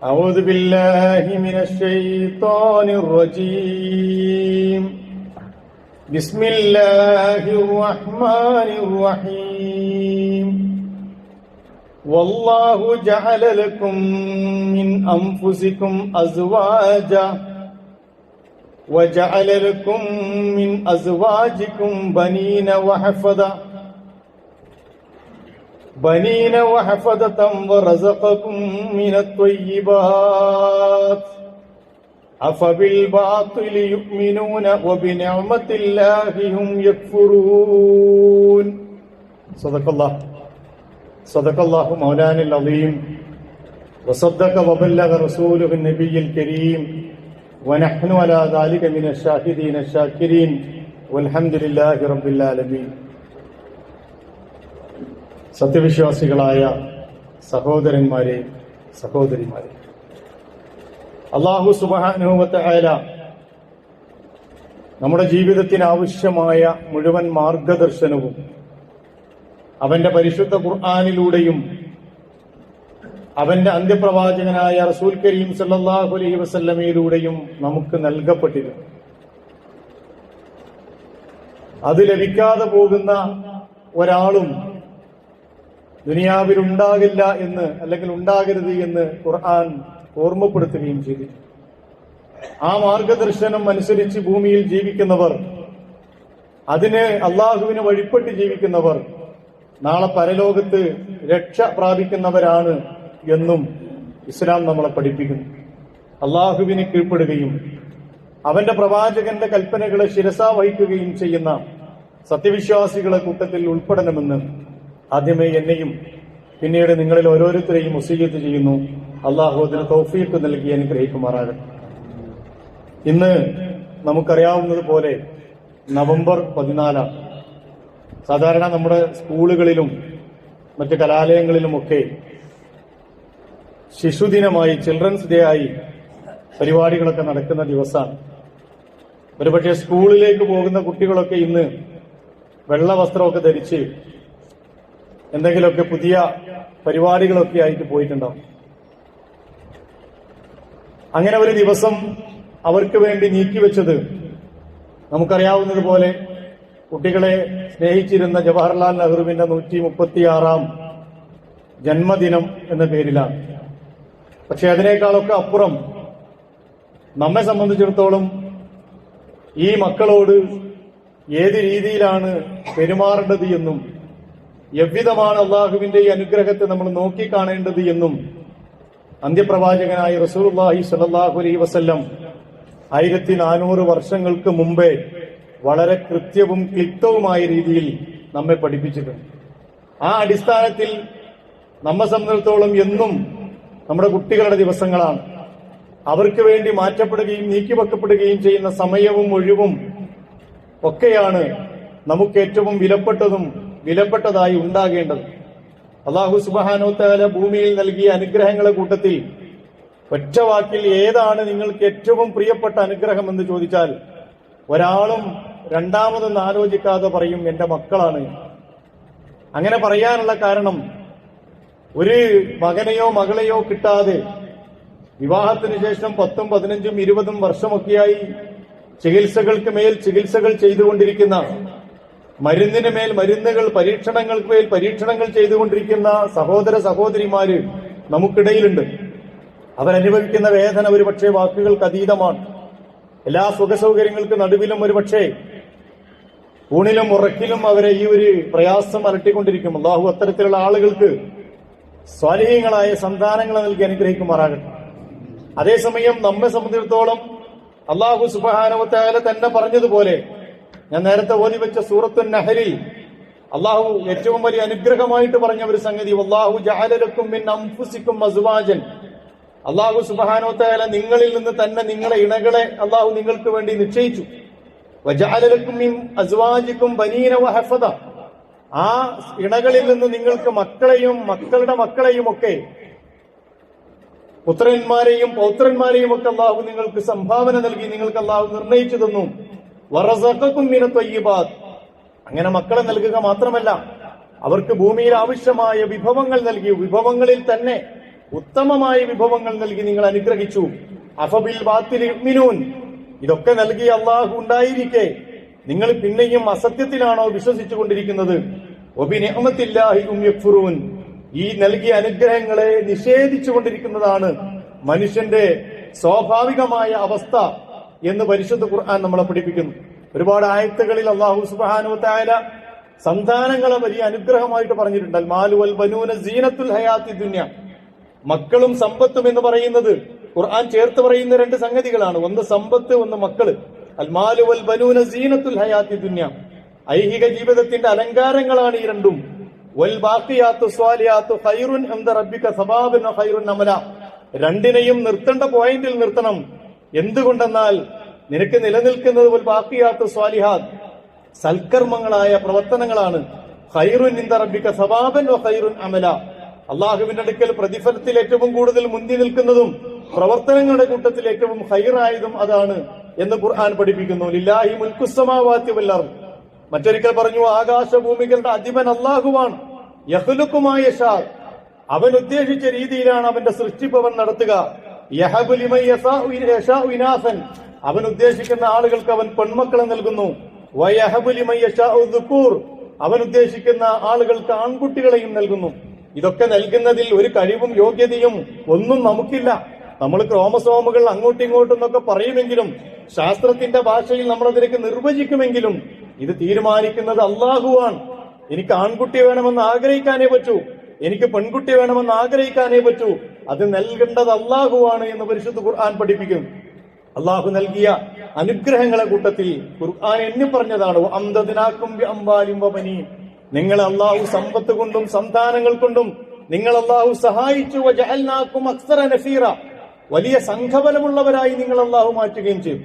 أعوذ بالله من الشيطان الرجيم بسم الله الرحمن الرحيم والله جعل لكم من أنفسكم أزواجا وجعل لكم من أزواجكم بنين وحفظة ورزقكم من الطيبات أفبالباطل يؤمنون وبنعمة الله هم يكفرون صدق الله مولانا العظيم وصدق وبلغ رسوله النبي الكريم ونحن على ذلك من الشاهدين الشاكرين والحمد لله رب العالمين. സത്യവിശ്വാസികളായ സഹോദരന്മാരെ, സഹോദരിമാരെ, അല്ലാഹു സുബ്ഹാനഹു വ തആല നമ്മുടെ ജീവിതത്തിന് ആവശ്യമായ മുഴുവൻ മാർഗദർശനവും അവന്റെ പരിശുദ്ധ ഖുർആനിലൂടെയും അവന്റെ അന്ത്യപ്രവാചകനായ റസൂൽ കരീം സല്ലല്ലാഹു അലൈഹി വസല്ലമയിലൂടെയും നമുക്ക് നൽകപ്പെട്ടിരുന്നു. അത് ലഭിക്കാതെ പോകുന്ന ഒരാളും ദുനിയാവിൽ ഉണ്ടാകില്ല എന്ന്, അല്ലെങ്കിൽ ഉണ്ടാകരുത് എന്ന് ഖുർആൻ ഓർമ്മപ്പെടുത്തുകയും ചെയ്തു. ആ മാർഗദർശനം അനുസരിച്ച് ഭൂമിയിൽ ജീവിക്കുന്നവർ, അതിന് അള്ളാഹുവിന് വഴിപ്പെട്ട് ജീവിക്കുന്നവർ നാളെ പരലോകത്ത് രക്ഷ പ്രാപിക്കുന്നവരാണ് എന്നും ഇസ്ലാം നമ്മളെ പഠിപ്പിക്കുന്നു. അള്ളാഹുവിനെ കീഴ്പ്പെടുകയും അവന്റെ പ്രവാചകന്റെ കൽപ്പനകളെ ശിരസാ വഹിക്കുകയും ചെയ്യുന്ന സത്യവിശ്വാസികളെ കൂട്ടത്തിൽ ഉൾപ്പെടണമെന്ന് ആദ്യമേ എന്നെയും പിന്നീട് നിങ്ങളിൽ ഓരോരുത്തരെയും വസിയ്യത്ത് ചെയ്യുന്നു. അള്ളാഹു അതിന് തൗഫീഖ് നൽകി അനുഗ്രഹിക്കുമാറാകട്ടെ. ഇന്ന് നമുക്കറിയാവുന്നതുപോലെ നവംബർ 14. സാധാരണ നമ്മുടെ സ്കൂളുകളിലും മറ്റ് കലാലയങ്ങളിലുമൊക്കെ ശിശുദിനമായി, ചിൽഡ്രൻസ് ഡേ ആയി പരിപാടികളൊക്കെ നടക്കുന്ന ദിവസമാണ്. ഒരുപക്ഷെ സ്കൂളിലേക്ക് പോകുന്ന കുട്ടികളൊക്കെ ഇന്ന് വെള്ള വസ്ത്രമൊക്കെ ധരിച്ച് എന്തെങ്കിലുമൊക്കെ പുതിയ പരിപാടികളൊക്കെ ആയിട്ട് പോയിട്ടുണ്ടാവും. അങ്ങനെ ഒരു ദിവസം അവർക്ക് വേണ്ടി നീക്കിവെച്ചത് നമുക്കറിയാവുന്നതുപോലെ കുട്ടികളെ സ്നേഹിച്ചിരുന്ന ജവഹർലാൽ നെഹ്റുവിന്റെ 136ാം ജന്മദിനം എന്ന പേരിലാണ്. പക്ഷെ അതിനേക്കാളൊക്കെ അപ്പുറം നമ്മെ സംബന്ധിച്ചിടത്തോളം ഈ മക്കളോട് ഏത് രീതിയിലാണ് പെരുമാറേണ്ടത് എന്നും എவ்விதമാണ് അള്ളാഹുവിന്റെ ഈ അനുഗ്രഹത്തെ നമ്മൾ നോക്കിക്കാണേണ്ടത് എന്നും അന്ത്യപ്രവാചകനായ റസൂലുള്ളാഹി സ്വല്ലല്ലാഹു അലൈഹി വസല്ലം 1400 വർഷങ്ങൾക്ക് മുമ്പേ വളരെ കൃത്യവും ക്ലിപ്തവുമായ രീതിയിൽ നമ്മെ പഠിപ്പിച്ചിട്ടുണ്ട്. ആ അടിസ്ഥാനത്തിൽ നമ്മെ സംബന്ധിച്ചിടത്തോളം എന്നും നമ്മുടെ കുട്ടികളുടെ ദിവസങ്ങളാണ്. അവർക്ക് വേണ്ടി മാറ്റപ്പെടുകയും നീക്കിവെക്കപ്പെടുകയും ചെയ്യുന്ന സമയവും ഒഴിവും ഒക്കെയാണ് നമുക്ക് ഏറ്റവും വിലപ്പെട്ടതായി ഉണ്ടാകേണ്ടത്. അല്ലാഹു സുബ്ഹാനഹു വ തആല ഭൂമിയിൽ നൽകിയ അനുഗ്രഹങ്ങളെ കൂട്ടത്തിൽ ഒറ്റ വാക്കിൽ ഏതാണ് നിങ്ങൾക്ക് ഏറ്റവും പ്രിയപ്പെട്ട അനുഗ്രഹം എന്ന് ചോദിച്ചാൽ ഒരാളും രണ്ടാമതൊന്നും ആലോചിക്കാതെ പറയും, എന്റെ മക്കളാണ്. അങ്ങനെ പറയാനുള്ള കാരണം, ഒരു മകനെയോ മകളെയോ കിട്ടാതെ വിവാഹത്തിന് ശേഷം 10, 15, 20 വർഷമൊക്കെയായി ചികിത്സകൾക്ക് മേൽ ചികിത്സകൾ ചെയ്തുകൊണ്ടിരിക്കുന്ന, മരുന്നിന് മേൽ മരുന്നുകൾ, പരീക്ഷണങ്ങൾക്ക് മേൽ പരീക്ഷണങ്ങൾ ചെയ്തുകൊണ്ടിരിക്കുന്ന സഹോദര സഹോദരിമാര് നമുക്കിടയിലുണ്ട്. അവരനുഭവിക്കുന്ന വേദന ഒരുപക്ഷെ വാക്കുകൾക്ക് അതീതമാണ്. എല്ലാ സുഖസൗകര്യങ്ങൾക്ക് നടുവിലും ഒരുപക്ഷെ ഊണിലും ഉറക്കിലും അവരെ ഈ ഒരു പ്രയാസം അലട്ടിക്കൊണ്ടിരിക്കും. അല്ലാഹു അത്തരത്തിലുള്ള ആളുകൾക്ക് സ്വാലിഹീങ്ങളായ സന്താനങ്ങളെ നൽകി അനുഗ്രഹിക്കുമാറാകട്ടെ. അതേസമയം നമ്മെ സംബന്ധിച്ചിടത്തോളം അല്ലാഹു സുബ്ഹാനഹു വ തആല തന്നെ പറഞ്ഞതുപോലെ, ഞാൻ നേരത്തെ ഓതിവെച്ച സൂറത്തുൻ നഹ്ലിൽ അല്ലാഹു ഏറ്റവും വലിയ അനുഗ്രഹമായിട്ട് പറഞ്ഞ ഒരു സംഗതി, വല്ലാഹു ജഅല ലക്കും മിൻ അൻഫുസിക്കും അസ്വാജൻ. അല്ലാഹു സുബ്ഹാനഹു വ തആല നിങ്ങളിൽ നിന്ന് തന്നെ നിങ്ങളെ ഇണകളെ അല്ലാഹു നിങ്ങൾക്ക് വേണ്ടി നിശ്ചയിച്ചു. വജഅല ലക്കും മിൻ അസ്വാജിക്കും ബനീന വഹഫദ. ആ ഇണകളിൽ നിന്ന് നിങ്ങൾക്ക് മക്കളെയും മക്കളുടെ മക്കളെയും ഒക്കെ, പുത്രന്മാരെയും പൗത്രന്മാരെയും ഒക്കെ അല്ലാഹു നിങ്ങൾക്ക് സംഭാവന നൽകി, നിങ്ങൾക്ക് അല്ലാഹു നിർണയിച്ചു തന്നു. വറസഖക്കും മിന ത്വയ്യിബാത്ത്. അങ്ങനെ മക്കളെ നൽകുക മാത്രമല്ല, അവർക്ക് ഭൂമിയിൽ ആവശ്യമായ വിഭവങ്ങൾ നൽകി. വിഭവങ്ങളിൽ തന്നെ ഉത്തമമായ വിഭവങ്ങൾ നൽകി നിങ്ങൾ അനുഗ്രഹിച്ചു. അഫബിൽ ബാത്തിൽ യുഅ്മിനൂൻ, ഇതൊക്കെ നൽകി അള്ളാഹു ഉണ്ടായിരിക്കെ നിങ്ങൾ പിന്നെയും അസത്യത്തിലാണോ വിശ്വസിച്ചു കൊണ്ടിരിക്കുന്നത്? വബിനിഅമത്തില്ലാഹി ഹും യക്ഫുറൂൻ, ഈ നൽകിയ അനുഗ്രഹങ്ങളെ നിഷേധിച്ചു കൊണ്ടിരിക്കുന്നതാണ് മനുഷ്യന്റെ സ്വാഭാവികമായ അവസ്ഥ എന്ന് പരിശുദ്ധ ഖുർആൻ നമ്മളെ പഠിപ്പിക്കുന്നു. ഒരുപാട് ആയത്തുകളിൽ അല്ലാഹു സുബ്ഹാനഹു വ തആല സന്താനങ്ങളെ വലിയ അനുഗ്രഹമായിട്ട് പറഞ്ഞിട്ടുണ്ട്. അൽ മാലു വൽ ബനൂന സീനത്തുൽ ഹയാത്തി ദുനിയ, മക്കളും സമ്പത്തും എന്ന് പറയുന്നത് ഖുർആൻ ചേർത്ത് പറയുന്ന രണ്ട് സംഗതികളാണ്. ഒന്ന് സമ്പത്ത്, ഒന്ന് മക്കള്. അൽ മാലു വൽ ബനൂന സീനത്തുൽ ഹയാത്തി ദുനിയ, ഐഹിക ജീവിതത്തിന്റെ അലങ്കാരങ്ങളാണ് ഈ രണ്ടും. വൽ ബാഖിയാത്തു സ്വാലിഹാത്തു ഖൈറുൻ ഇൻദ റബ്ബിക സവാബൻ വ ഖൈറുൻ അമല, രണ്ടിനെയും നിർത്തേണ്ട പോയിന്റിൽ നിർത്തണം. എന്തുകൊണ്ടെന്നാൽ നിനക്ക് നിലനിൽക്കുന്നത് വൽ ബാഖിയാത്തു സ്വാലിഹാത്ത്, സൽക്കർമ്മങ്ങളായ പ്രവർത്തനങ്ങളാണ്. ഖൈറുൻ ഇൻദ റബ്ബിക സവാബൻ വ ഖൈറുൻ അമല, അള്ളാഹുവിന്റെ അടുക്കൽ പ്രതിഫലത്തിൽ ഏറ്റവും കൂടുതൽ മുന്തി നിൽക്കുന്നതും പ്രവർത്തനങ്ങളുടെ കൂട്ടത്തിൽ ഏറ്റവും ഖൈറായതും അതാണ് എന്ന് ഖുർആൻ പഠിപ്പിക്കുന്നു. ലില്ലാഹി മുൽക്കുസ് സമാവാതി വൽ അർദ്, മറ്റൊരിക്കൽ പറഞ്ഞു ആകാശഭൂമികളുടെ അധിപൻ അള്ളാഹുവാണ്. യഖ്ലുഖു മാ യശാ, അവൻ ഉദ്ദേശിച്ച രീതിയിലാണ് അവന്റെ സൃഷ്ടിപ്പവൻ നടത്തുക. യഹബു ലിമൻ യശാഉ ഇനാസൻ, അവൻ ഉദ്ദേശിക്കുന്ന ആളുകൾക്ക് അവൻ പെൺമക്കളെ നൽകുന്നു. വയഹബു ലിമൻ യശാഉ ദുകൂർ, അവൻ ഉദ്ദേശിക്കുന്ന ആളുകൾക്ക് ആൺകുട്ടികളെയും നൽകുന്നു. ഇതൊക്കെ നൽകുന്നതിൽ ഒരു കഴിവും യോഗ്യതയും ഒന്നും നമുക്കില്ല. നമ്മൾ ക്രോമസോമുകൾ അങ്ങോട്ടും ഇങ്ങോട്ടും എന്നൊക്കെ പറയുമെങ്കിലും ശാസ്ത്രത്തിന്റെ ഭാഷയിൽ നമ്മൾ അതിലേക്ക് നിർവചിക്കുമെങ്കിലും ഇത് തീരുമാനിക്കുന്നത് അള്ളാഹുവാണ്. എനിക്ക് ആൺകുട്ടി വേണമെന്ന് ആഗ്രഹിക്കാനേ പറ്റൂ, എനിക്ക് പെൺകുട്ടി വേണമെന്ന് ആഗ്രഹിക്കാനേ പറ്റൂ. അത് നൽകേണ്ടത് അള്ളാഹുവാണ് എന്ന് പരിശുദ്ധ ഖുർആൻ പഠിപ്പിക്കും. അള്ളാഹു നൽകിയ അനുഗ്രഹങ്ങളെ കൂട്ടത്തിൽ ഖുർആൻ എണ്ണി പറഞ്ഞതാണ് അംദദ്നാകും ബിഅംവാലിൻ വബനീൻ, നിങ്ങളെ അള്ളാഹു സമ്പത്ത് കൊണ്ടും സന്താനങ്ങൾ കൊണ്ടും നിങ്ങൾ അള്ളാഹു സഹായിച്ചു. വജഅൽനാകും അക്സറ നഫീറ, വലിയ സംഘബലമുള്ളവരായി നിങ്ങൾ അള്ളാഹു മാറ്റുകയും ചെയ്യും.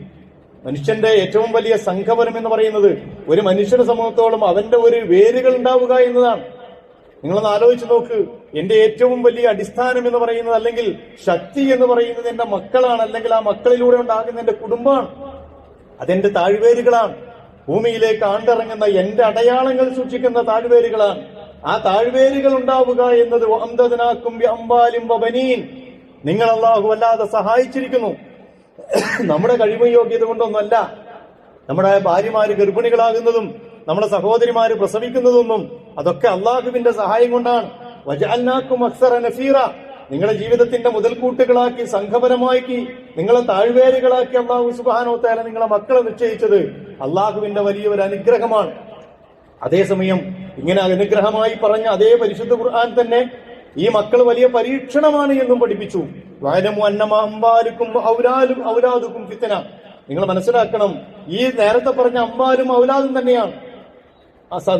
മനുഷ്യന്റെ ഏറ്റവും വലിയ സംഘബലം എന്ന് പറയുന്നത് ഒരു മനുഷ്യനെ സംബന്ധിച്ചോളം അവന്റെ ഒരു വേരുകൾ ഉണ്ടാവുക എന്നതാണ്. നിങ്ങളൊന്ന് ആലോചിച്ച് നോക്ക്, എന്റെ ഏറ്റവും വലിയ അടിസ്ഥാനം എന്ന് പറയുന്നത് അല്ലെങ്കിൽ ശക്തി എന്ന് പറയുന്നത് എന്റെ മക്കളാണ്, അല്ലെങ്കിൽ ആ മക്കളിലൂടെ ഉണ്ടാകുന്ന എന്റെ കുടുംബമാണ്, അതെന്റെ താഴ്വേരുകളാണ്. ഭൂമിയിലേക്ക് ആണ്ടിറങ്ങുന്ന എന്റെ അടയാളങ്ങൾ സൂക്ഷിക്കുന്ന താഴ്വേരുകളാണ്. ആ താഴ്വേരുകൾ ഉണ്ടാവുക എന്നത് അംദദ്നാകും ബിഅംവാലിൻ വബനീൻ, നിങ്ങൾ അല്ലാഹു വല്ലാതെ സഹായിച്ചിരിക്കുന്നു. നമ്മുടെ കഴിവ് യോഗ്യത കൊണ്ടൊന്നുമല്ല. നമ്മുടെ ഭാര്യമാര് ഗർഭിണികളാകുന്നതും നമ്മുടെ സഹോദരിമാര് പ്രസവിക്കുന്നതൊന്നും അതൊക്കെ അള്ളാഹുവിന്റെ സഹായം കൊണ്ടാണ്. വജഅൽനാകും അക്സറ നഫീറ, നിങ്ങളുടെ ജീവിതത്തിന്റെ മുതൽക്കൂട്ടുകളാക്കി സംഘപരമാക്കി നിങ്ങളെ താഴ്വേരുകളാക്കി അള്ളാഹു സുബ്ഹാനഹു വ തആല നിങ്ങളെ മക്കളെ നിശ്ചയിച്ചത് അള്ളാഹുവിന്റെ വലിയൊരു അനുഗ്രഹമാണ്. അതേസമയം ഇങ്ങനെ അനുഗ്രഹമായി പറഞ്ഞ അതേ പരിശുദ്ധ ഖുർആൻ തന്നെ ഈ മക്കൾ വലിയ പരീക്ഷണമാണ് എന്നും പഠിപ്പിച്ചു. വഅലമു അന്നമാ അംവാലുക്കും ഔലാദുക്കും ഫിത്ന, നിങ്ങൾ മനസ്സിലാക്കണം, ഈ നേരത്തെ പറഞ്ഞ അംവാലും ഔലാദും തന്നെയാണ്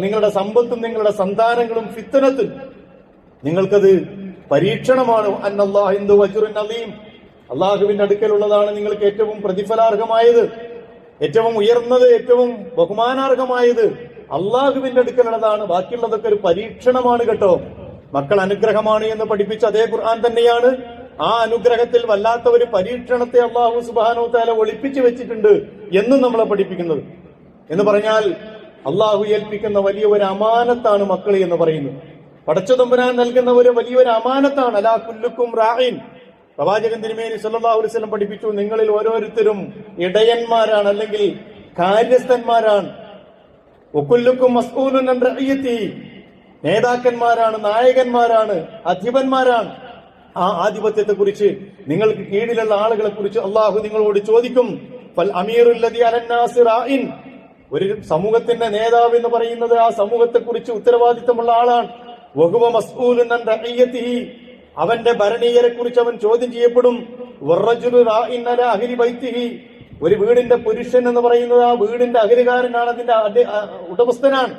നിങ്ങളുടെ സമ്പത്തും നിങ്ങളുടെ സന്താനങ്ങളും ഫിത്നത്തുൻ, നിങ്ങൾക്കത് പരീക്ഷണമാണ്. അന്നല്ലാഹു ഇൻദഹു അജ്റുൻ അളീം, അള്ളാഹുവിന്റെ അടുക്കലുള്ളതാണ് നിങ്ങൾക്ക് ഏറ്റവും പ്രതിഫലാർഹമായത്, ഏറ്റവും ഉയർന്നത്, ഏറ്റവും ബഹുമാനാർഹമായത് അള്ളാഹുവിന്റെ അടുക്കലുള്ളതാണ്. ബാക്കിയുള്ളതൊക്കെ ഒരു പരീക്ഷണമാണ് കേട്ടോ. മക്കൾ അനുഗ്രഹമാണ് എന്ന് പഠിപ്പിച്ച അതേ ഖുർആൻ തന്നെയാണ് ആ അനുഗ്രഹത്തിൽ വല്ലാത്ത ഒരു പരീക്ഷണത്തെ അല്ലാഹു സുബ്ഹാനഹു വ തആല ഒളിപ്പിച്ചു വെച്ചിട്ടുണ്ട് എന്നും നമ്മളെ പഠിപ്പിക്കുന്നത്. എന്ന് പറഞ്ഞാൽ അള്ളാഹു ഏൽപ്പിക്കുന്ന വലിയ ഒരു അമാനത്താണ് മക്കൾ എന്ന് പറയുന്നത്. പടച്ചതമ്പുരാൻ നൽകുന്ന ഒരു വലിയൊരു അമാനത്താണ്. അലാ കുല്ലുക്കും റാഇൻ, പ്രവാചകൻ തിരുമേനി സല്ലല്ലാഹു അലൈഹി വസല്ലം പഠിപ്പിച്ചു, നിങ്ങളിൽ ഓരോരുത്തരും ഇടയന്മാരാണ്, അല്ലെങ്കിൽ കാര്യസ്ഥന്മാരാണ്. വകുല്ലുക്കും മസ്ഊലുൻ അൻ റഇയതി, നേതാക്കന്മാരാണ്, നായകന്മാരാണ്, അധിപന്മാരാണ്. ആ ആധിപത്യത്തെ കുറിച്ച്, നിങ്ങൾക്ക് കീഴിലുള്ള ആളുകളെ കുറിച്ച് അള്ളാഹു നിങ്ങളോട് ചോദിക്കും. ഫൽ അമീറുൽ ലദി അലന്നാസി റാഇൻ, ഒരു സമൂഹത്തിന്റെ നേതാവ് എന്ന് പറയുന്നത് ആ സമൂഹത്തെ കുറിച്ച് ഉത്തരവാദിത്തമുള്ള ആളാണ്. വഹുവ മസ്ഊലുൻ അൻ റഇയതിഹി, അവന്റെ ഭരണീയരെ കുറിച്ച് അവൻ ചോദ്യം ചെയ്യപ്പെടും. വറജുലു റാഇൻ അലാ അഹ്ലി ബൈതിഹി, ഒരു വീടിന്റെ പുരുഷൻ എന്ന് പറയുന്നത് ആ വീടിന്റെ അഹരികാരനാണ്, അതിന്റെ ഉടമസ്ഥനാണ്.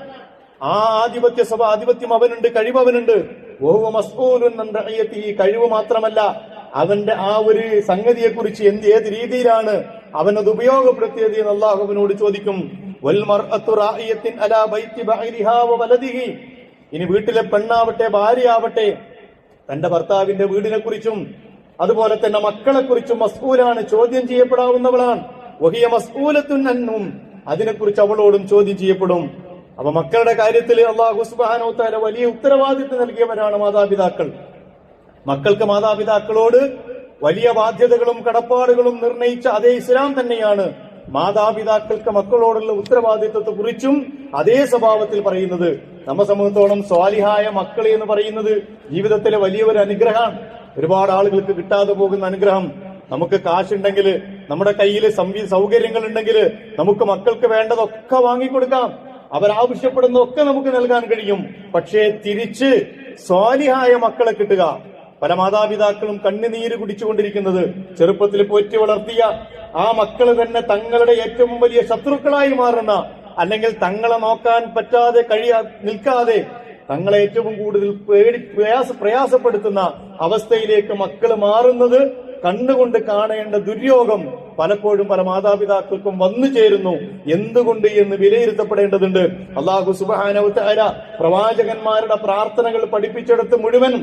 ആ ആധിപത്യം അവനുണ്ട്, കഴിവ് അവനുണ്ട്. വഹുവ മസ്ഊലുൻ അൻ റഇയതിഹി, കഴിവ് മാത്രമല്ല അവന്റെ ആ ഒരു സംഗതിയെ കുറിച്ച് ഏത് രീതിയിലാണ് അവനത് ഉപയോഗപ്പെടുത്തിയത് എന്ന് അല്ലാഹു അവനോട് ചോദിക്കും. വൽ മർഅത്തു റാഇയത്തിൻ അലാ ബൈതി ബഅലിഹാ വ വലദിഹി, ഇനി വീട്ടിലെ പെണ്ണാവട്ടെ ഭാര്യയാവട്ടെ തന്റെ ഭർത്താവിന്റെ വീടിനെ കുറിച്ചും അതുപോലെ തന്നെ മക്കളെ കുറിച്ചും മസ്ഊലാണ്, ചോദ്യം ചെയ്യപ്പെടാവുന്നവളാണ്. വഹിയ മസ്ഊലത്തുൻ അൻഹും, അതിനെക്കുറിച്ച് അവളോടും ചോദ്യം ചെയ്യപ്പെടും. അപ്പൊ മക്കളുടെ കാര്യത്തിൽ അല്ലാഹു സുബ്ഹാനഹു വ തആല വലിയ ഉത്തരവാദിത്വം നൽകിയവരാണ് മാതാപിതാക്കൾ. മക്കൾക്ക് മാതാപിതാക്കളോട് വലിയ ബാധ്യതകളും കടപ്പാടുകളും നിർണയിച്ച അതേ ഇസ്ലാം തന്നെയാണ് മാതാപിതാക്കൾക്ക് മക്കളോടുള്ള ഉത്തരവാദിത്വത്തെ കുറിച്ചും അതേ സ്വഭാവത്തിൽ പറയുന്നത്. നമ്മെ സംബന്ധിച്ചോളം സ്വാലിഹായ മക്കളെ എന്ന് പറയുന്നത് ജീവിതത്തിലെ വലിയ ഒരു അനുഗ്രഹമാണ്. ഒരുപാട് ആളുകൾക്ക് കിട്ടാതെ പോകുന്ന അനുഗ്രഹം. നമുക്ക് കാശുണ്ടെങ്കിൽ, നമ്മുടെ കയ്യിൽ സൗകര്യങ്ങൾ ഉണ്ടെങ്കിൽ നമുക്ക് മക്കൾക്ക് വേണ്ടതൊക്കെ വാങ്ങിക്കൊടുക്കാം, അവരാവശ്യപ്പെടുന്നതൊക്കെ നമുക്ക് നൽകാൻ കഴിയും. പക്ഷേ തിരിച്ച് സ്വാലിഹായ മക്കളെ കിട്ടുക, പല മാതാപിതാക്കളും കണ്ണുനീര് കുടിച്ചുകൊണ്ടിരിക്കുന്നത് ചെറുപ്പത്തിൽ പോറ്റി വളർത്തിയ ആ മക്കള് തന്നെ തങ്ങളുടെ ഏറ്റവും വലിയ ശത്രുക്കളായി മാറുന്ന, അല്ലെങ്കിൽ തങ്ങളെ നോക്കാൻ പറ്റാതെ നിൽക്കാതെ തങ്ങളെ ഏറ്റവും കൂടുതൽ പ്രയാസപ്പെടുത്തുന്ന അവസ്ഥയിലേക്ക് മക്കള് മാറുന്നത് കണ്ടുകൊണ്ട് കാണേണ്ട ദുര്യോഗം പലപ്പോഴും പല മാതാപിതാക്കൾക്കും വന്നു ചേരുന്നു. എന്തുകൊണ്ട് എന്ന് വിലയിരുത്തപ്പെടേണ്ടതുണ്ട്. അല്ലാഹു സുബ്ഹാനഹു വ തആല പ്രവാചകന്മാരുടെ പ്രാർത്ഥനകൾ പഠിപ്പിച്ചെടുത്ത് മുഴുവൻ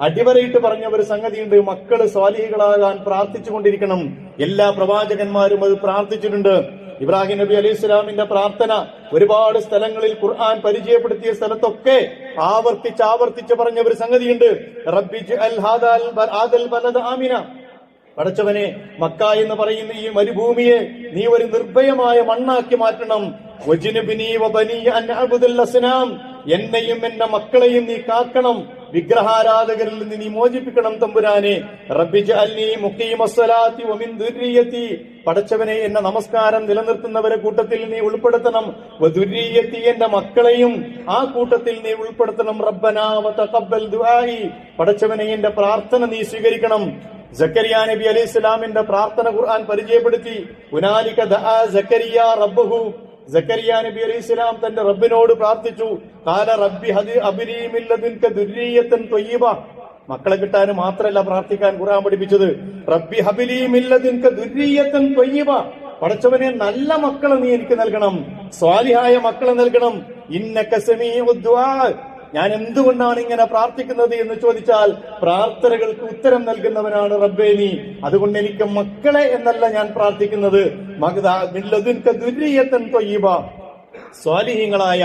അടിവരയിട്ട് പറഞ്ഞ ഒരു സംഗതിയുണ്ട്. മക്കള് സ്വാലിഹികളാകാൻ പ്രാർത്ഥിച്ചുകൊണ്ടിരിക്കണം. എല്ലാ പ്രവാചകന്മാരും അത് പ്രാർത്ഥിച്ചിട്ടുണ്ട്. ഇബ്രാഹിം നബി അലൈഹി സ്വലാമിന്റെ പ്രാർത്ഥന ഒരുപാട് സ്ഥലങ്ങളിൽ ഖുർആൻ പരിചയപ്പെടുത്തിയ സ്ഥലത്തൊക്കെ ആവർത്തിച്ച് പറഞ്ഞ ഒരു സംഗതിയുണ്ട്. റബ്ബി ജഅൽ ഹാദൽ ബലദ ആമിന, പടച്ചവനെ മക്ക എന്ന് പറയുന്ന ഈ മരുഭൂമിയെ നീ ഒരു നിർഭയമായ മണ്ണാക്കി മാറ്റണം. വജ്നുബ്നി വബനിയ അൻ അഅ്ബുദൽ അസ്നാം, എന്നെയും എന്റെ മക്കളെയും നീ കാക്കണം, വിഗ്രഹാരാധകരിൽ നിന്ന് നീ മോചിപ്പിക്കണം തമ്പുരാനെ. റബ്ബി ജഅൽനി മുഖീമസ്സലാത്തി വമിൻ ദുർരിയതി, പടച്ചവനെ എന്നെ നമസ്കാരം നിലനിർത്തുന്നവരെ കൂട്ടത്തിൽ നീ ഉൾപ്പെടുത്തണം. വദുർരിയതി, എന്റെ മക്കളെയും ആ കൂട്ടത്തിൽ നീ ഉൾപ്പെടുത്തണം. റബ്ബനാ വതഖബ്ബൽ ദുആഇ, പടച്ചവനെ എന്റെ പ്രാർത്ഥന നീ സ്വീകരിക്കണം. സക്കരിയ നബി അലൈഹി സ്വലാമിന്റെ പ്രാർത്ഥന ഖുർആൻ പരിചയപ്പെടുത്തി. ഹുനാലിക ദഅ സക്കരിയ റബ്ബഹു, സക്കരിയ നബി അലൈഹി സ്വലാം തന്റെ റബ്ബിനോട് പ്രാർത്ഥിച്ചു. ഖാല റബ്ബി ഹബ് ലീ മിൻ ലദുൻക ദുർരിയത്തൻ ത്വയ്യിബ, മക്കളെ കിട്ടാൻ മാത്രമല്ല പ്രാർത്ഥിക്കാൻ ഖുർആൻ പഠിപ്പിച്ചത്. റബ്ബി ഹബ് ലീ മിൻ ലദുൻക ദുർരിയത്തൻ ത്വയ്യിബ, പടച്ചവനെ നല്ല മക്കളെ നീ എനിക്ക് നൽകണം, സ്വാലിഹായ മക്കളെ നൽകണം. ഇന്നക സമീഉദ് ദുആ, ഞാൻ എന്തുകൊണ്ടാണ് ഇങ്ങനെ പ്രാർത്ഥിക്കുന്നത് എന്ന് ചോദിച്ചാൽ പ്രാർത്ഥനകൾക്ക് ഉത്തരം നൽകുന്നവനാണ് റബ്ബേ നീ. അതുകൊണ്ട് എനിക്ക് മക്കളെ എന്നല്ല ഞാൻ പ്രാർത്ഥിക്കുന്നത്, സ്വാലിഹീങ്ങളായ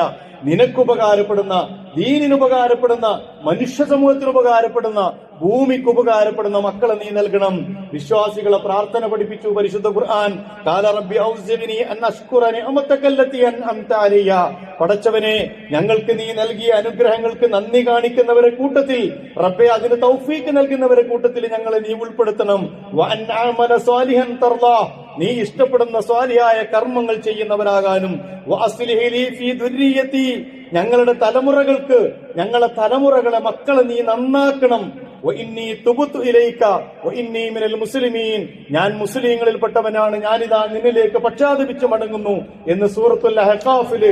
നിനക്കുപകാരപ്പെടുന്ന, ദീനിനുപകാരപ്പെടുന്ന, മനുഷ്യ സമൂഹത്തിന് ഉപകാരപ്പെടുന്ന, ഭൂമിക്ക് ഉപകാരപ്പെടുന്ന മക്കളെ നീ നൽകണം. വിശ്വാസികളെ പ്രാർത്ഥന പഠിപ്പിച്ചു പരിശുദ്ധ ഖുർആൻ. ഖാല റബ്ബി ഔസിനി അൻ അഷ്കുറ നിഅമതക അല്ലതി അൻഅംത അലയ്യ, പടച്ചവനെ ഞങ്ങൾക്ക് നീ നൽകിയ അനുഗ്രഹങ്ങൾക്ക് നന്ദി കാണിക്കുന്നവരെ കൂട്ടത്തിൽ, റബ്ബേ അതിന് തൗഫീഖ് നൽകുന്നവരെ കൂട്ടത്തിൽ ഞങ്ങളെ നീ ഉൾപ്പെടുത്തണം. വ അൻ അഅമല സ്വാലിഹൻ തർദാ, നീ ഇഷ്ടപ്പെടുന്ന സ്വാലിഹായ കർമ്മങ്ങൾ ചെയ്യുന്നവരാകാനും. വ അസ്ലിഹി ലീ ഫീ ദുർരിയതി, ഞങ്ങളുടെ ഞങ്ങളെ തലമുറകളെ മക്കളെ നീ നന്നാക്കണം. വഇന്നീ തുബ്തു ഇലൈക വഇന്നീ മിനൽ മുസ്ലിമീൻ, ഞാൻ മുസ്ലിങ്ങളിൽപ്പെട്ടവനാണ്, ഞാനിതാ നിന്നിലേക്ക് പശ്ചാത്തപിച്ചു മടങ്ങുന്നു എന്ന് സൂറത്തുൽ അഹ്ഖാഫില്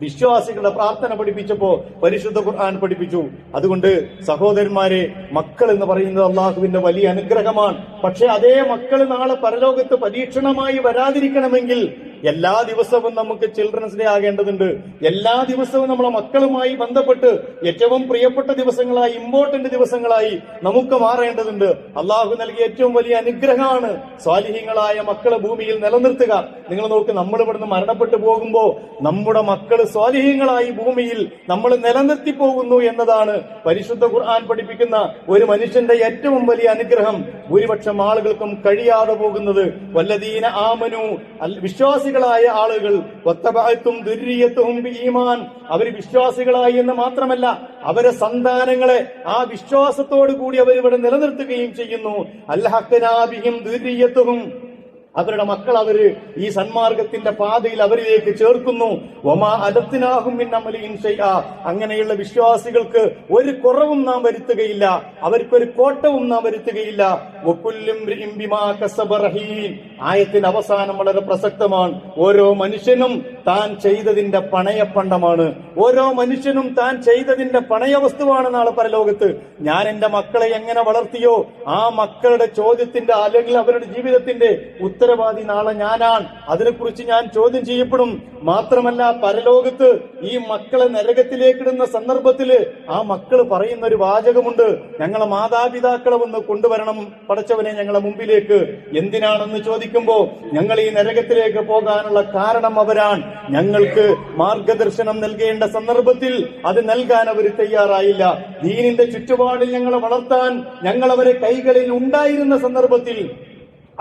വിശ്വാസികളുടെ പ്രാർത്ഥന പഠിപ്പിച്ചപ്പോ പരിശുദ്ധ ഖുർആൻ പഠിപ്പിച്ചു. അതുകൊണ്ട് സഹോദരന്മാരെ, മക്കൾ എന്ന് പറയുന്നത് അള്ളാഹുവിന്റെ വലിയ അനുഗ്രഹമാണ്. പക്ഷെ അതേ മക്കൾ നാളെ പരലോകത്ത് പരീക്ഷണമായി വരാതിരിക്കണമെങ്കിൽ എല്ലാ ദിവസവും നമുക്ക് ചിൽഡ്രൻസ് ഡേ ആകേണ്ടതുണ്ട്. എല്ലാ ദിവസവും നമ്മളെ മക്കളുമായി ബന്ധപ്പെട്ട് ഏറ്റവും പ്രിയപ്പെട്ട ദിവസങ്ങളായി, ഇമ്പോർട്ടന്റ് ദിവസങ്ങളായി നമുക്ക് മാറേണ്ടതുണ്ട്. അള്ളാഹു നൽകിയ ഏറ്റവും വലിയ അനുഗ്രഹമാണ് സ്വാലിഹീങ്ങളായ മക്കളെ ഭൂമിയിൽ നിലനിർത്തുക. നിങ്ങൾ നോക്ക്, നമ്മൾ ഇവിടുന്ന് മരണപ്പെട്ടു പോകുമ്പോ നമ്മുടെ മക്കള് സ്വാലിഹീങ്ങളായി ഭൂമിയിൽ നമ്മൾ നിലനിർത്തി പോകുന്നു എന്നതാണ് പരിശുദ്ധ ഖുർആൻ പഠിപ്പിക്കുന്ന ഒരു മനുഷ്യന്റെ ഏറ്റവും വലിയ അനുഗ്രഹം. ഭൂരിപക്ഷം ആളുകൾക്കും കഴിയാതെ പോകുന്നത്. വല്ലദീന ആമനു, വിശ്വാസികളായ ആളുകൾ, വത്തബഅതും ദുർരിയത്തുഹും ബിഈമാൻ, അവർ വിശ്വാസികളായി എന്ന് മാത്രമല്ല അവരെ സന്താനങ്ങളെ ആ വിശ്വാസത്തോടു കൂടി അവർ ഇവിടെ നിലനിർത്തുകയും ചെയ്യുന്നു. അൽഹഖ്നാ ബിഹിം ദുർരിയത്തുഹും, അവരുടെ മക്കൾ അവര് ഈ സന്മാർഗത്തിന്റെ പാതയിൽ അവരിലേക്ക് ചേർക്കുന്നു. വമാ അലത്നാഹും മിൻ അമലിഹിം ശൈആ, അങ്ങനെയുള്ള വിശ്വാസികൾക്ക് ഒരു കുറവും നാം വരുത്തുകയില്ല, അവർക്കൊരു കോട്ടവും നാം വരുത്തുകയില്ല. വകുല്ലും റിഇം ബിമാ കസബ റഹീൻ, ആയത്തിന്റെ അവസാനം വളരെ പ്രസക്തമാണ്. ഓരോ മനുഷ്യനും താൻ ചെയ്തതിന്റെ പണയപ്പണ്ടമാണ്. ഓരോ മനുഷ്യനും താൻ ചെയ്തതിന്റെ പണയവസ്തുവാണ് നാളെ പരലോകത്ത്. ഞാൻ എന്റെ മക്കളെ എങ്ങനെ വളർത്തിയോ ആ മക്കളുടെ ചോദ്യത്തിന്റെ അല്ലെങ്കിൽ അവരുടെ ജീവിതത്തിന്റെ ഉത്തരവാദി നാളെ ഞാനാണ്. അതിനെക്കുറിച്ച് ഞാൻ ചോദ്യം ചെയ്യപ്പെടും. മാത്രമല്ല പരലോകത്ത് ഈ മക്കളെ നരകത്തിലേക്കിടുന്ന സന്ദർഭത്തില് ആ മക്കള് പറയുന്ന ഒരു വാചകമുണ്ട്, ഞങ്ങളെ മാതാപിതാക്കളെ ഒന്ന് കൊണ്ടുവരണം പടച്ചവനെ ഞങ്ങളെ മുമ്പിലേക്ക്. എന്തിനാണെന്ന് ചോദിക്കും മരിക്കുമ്പോ ഞങ്ങൾ ഈ നരകത്തിലേക്ക് പോകാനുള്ള കാരണം അവരാണ്. ഞങ്ങൾക്ക് മാർഗദർശനം നൽകേണ്ട സന്ദർഭത്തിൽ അത് നൽകാൻ അവർ തയ്യാറായില്ല. ദീനിന്റെ ചുറ്റുപാടിൽ ഞങ്ങളെ വളർത്താൻ ഞങ്ങൾ അവരെ കൈകളിൽ ഉണ്ടായിരുന്ന സന്ദർഭത്തിൽ